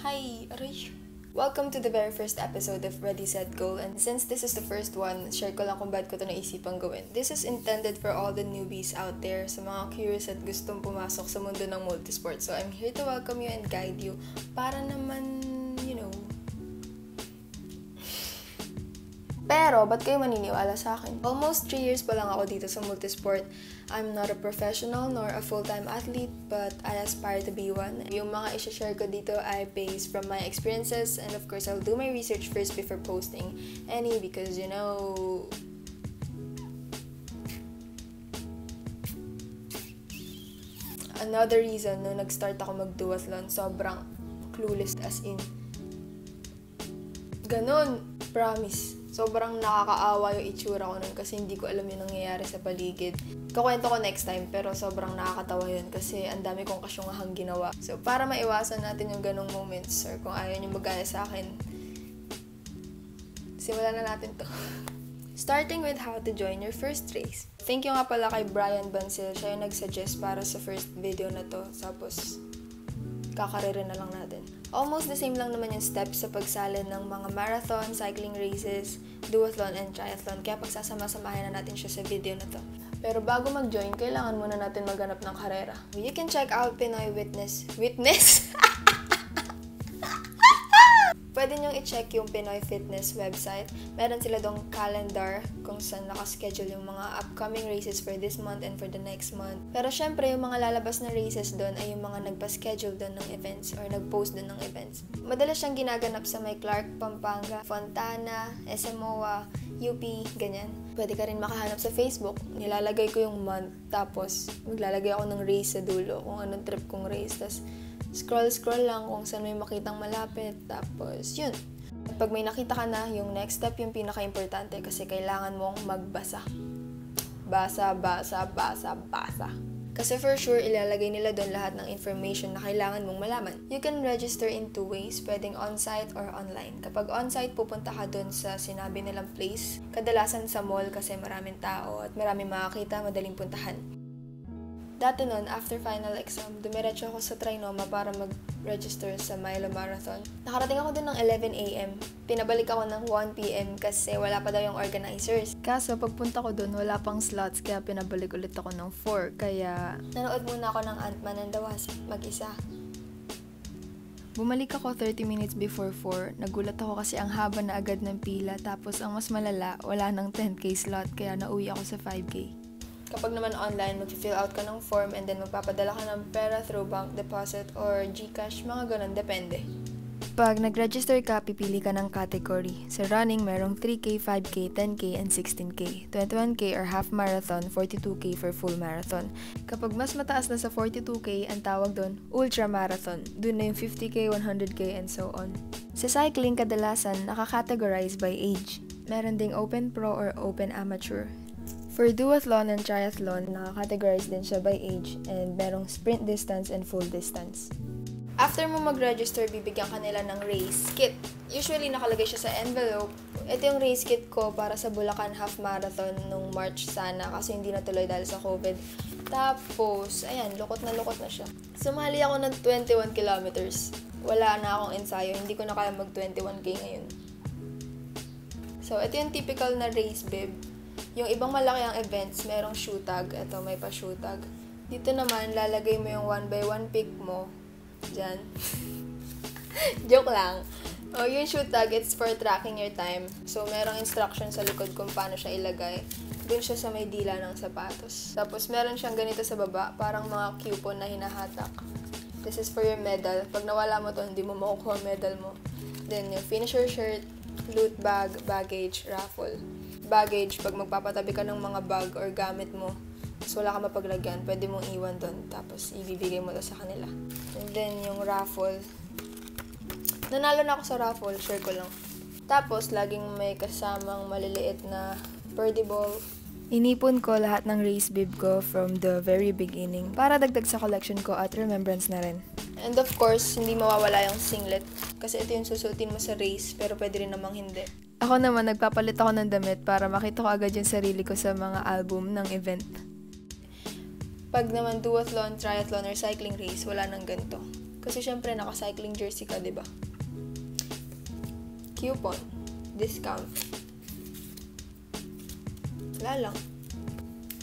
Hi, aray. Welcome to the very first episode of Ready, Set, Go. And since this is the first one, share ko lang kung ba't ko ito naisipang gawin. This is intended for all the newbies out there, sa mga curious at gustong pumasok sa mundo ng multisport. So I'm here to welcome you and guide you para naman, Pero, ba't kayo maniniwala sa akin? Almost 3 years pa lang ako dito sa multisport. I'm not a professional nor a full-time athlete, but I aspire to be one. Yung mga i-share ko dito ay based from my experiences, and of course, I'll do my research first before posting any because, another reason nung nag-start ako mag-duathlon, sobrang clueless as in. Ganon, promise. Sobrang nakakaawa yung itsura ko nun kasi hindi ko alam yung nangyayari sa paligid. Kakwento ko next time pero sobrang nakakatawa yun kasi ang dami kong kasyungahang ginawa. So para maiwasan natin yung ganong moments or kung ayaw nyo magaya sa akin, simulan na natin to. Starting with how to join your first race. Thank you nga pala kay Brian Bancil. Siya yung nag-suggest para sa first video na to. Tapos kakarere na lang natin. Almost the same lang naman yung steps sa pagsalin ng mga marathon, cycling races, duathlon, and triathlon. Kaya pagsasama-samahin na natin siya sa video na to. Pero bago mag-join, kailangan muna natin maghanap ng karera. You can check out Pinoy Witness? Pwede nyong i-check yung Pinoy Fitness website. Meron sila dong calendar kung saan nakaschedule yung mga upcoming races for this month and for the next month. Pero syempre, yung mga lalabas na races doon ay yung mga nagpa-schedule doon ng events or nag-post doon ng events. Madalas siyang ginaganap sa may Clark, Pampanga, Fontana, SMOA, UP, ganyan. Pwede ka rin makahanap sa Facebook. Nilalagay ko yung month, tapos maglalagay ako ng race sa dulo kung anong trip kong race. Tapos scroll lang kung saan may makitang malapit. Tapos, yun. At pag may nakita ka na, yung next step yung pinaka-importante kasi kailangan mong magbasa. Basa. Kasi for sure, ilalagay nila doon lahat ng information na kailangan mong malaman. You can register in 2 ways, pwedeng on-site or online. Kapag on-site, pupunta ka doon sa sinabi nilang place. Kadalasan sa mall kasi maraming tao at maraming makakita, madaling puntahan. Dati nun, after final exam, dumiretso ako sa Trinoma para mag-register sa Milo Marathon. Nakarating ako dun ng 11 a.m. Pinabalik ako ng 1 p.m. kasi wala pa daw yung organizers. Kaso, pagpunta ko dun, wala pang slots, kaya pinabalik ulit ako ng 4. Kaya, nanood muna ako ng Ant-Man and the Wasp, mag-isa. Bumalik ako 30 minutes before 4. Nagulat ako kasi ang haba na agad ng pila. Tapos, ang mas malala, wala ng 10K slot, kaya nauwi ako sa 5K. Kapag naman online, mag-fill out ka ng form and then magpapadala ka ng pera through bank deposit or GCash, mga ganun, depende. Pag nag-register ka, pipili ka ng category. Sa running, merong 3K, 5K, 10K, and 16K. 21K or half marathon, 42K for full marathon. Kapag mas mataas na sa 42K, ang tawag doon, ultra marathon. Doon na yung 50K, 100K, and so on. Sa cycling, kadalasan, nakakategorize by age. Meron ding open pro or open amateur. For duathlon and triathlon, nakakategorize din siya by age and merong sprint distance and full distance. After mo mag-register, bibigyan ka nila ng race kit. Usually, nakalagay siya sa envelope. Ito yung race kit ko para sa Bulacan Half Marathon nung March sana kasi hindi natuloy dahil sa COVID. Tapos, ayan, lukot na siya. Sumali ako ng 21 kilometers. Wala na akong ensayo, hindi ko na kaya mag-21K ngayon. So, ito yung typical na race bib. Yung ibang malaki ang events, merong shoe tag. Ito, may pa shoe tag. Dito naman, lalagay mo yung 1x1 pick mo. Diyan. Joke lang. Yung shoe tag, it's for tracking your time. So, merong instruction sa likod kung paano siya ilagay. Doon siya sa may dila ng sapatos. Tapos, meron siyang ganito sa baba, parang mga coupon na hinahatak. This is for your medal. Pag nawala mo to, hindi mo makukuha medal mo. Then, yung finisher shirt, loot bag, baggage, raffle. Baggage, pag magpapatabi ka ng mga bag or gamit mo, so wala ka mapaglagyan, pwede mong iwan doon, tapos ibibigay mo to sa kanila. And then, yung raffle. Nanalo na ako sa raffle, share ko lang. Tapos, laging may kasamang maliliit na birdie ball. Inipon ko lahat ng race bib ko from the very beginning para dagdag sa collection ko at remembrance na rin. And of course, hindi mawawala yung singlet kasi ito yung susutin mo sa race pero pwede rin namang hindi. Ako naman, nagpapalit ako ng damit para makita ko agad yung sarili ko sa mga album ng event. Pag naman duathlon, triathlon, or cycling race, wala nang ganito. Kasi syempre, naka-cycling jersey ka, diba? Coupon. Discount. Wala lang.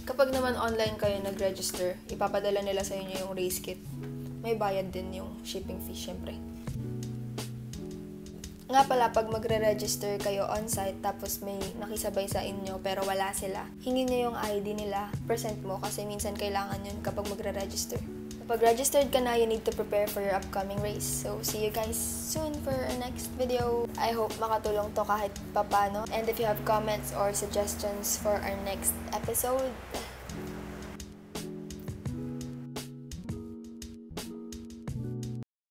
Kapag naman online kayo nag-register, ipapadala nila sa inyo yung race kit. May bayad din yung shipping fee, syempre. Nga pala, pag magre-register kayo on-site tapos may nakisabay sa inyo pero wala sila, hingin nyo yung ID nila, present mo kasi minsan kailangan yun kapag magre-register. Kapag registered ka na, you need to prepare for your upcoming race. So, see you guys soon for our next video. I hope makatulong to kahit papano. And if you have comments or suggestions for our next episode,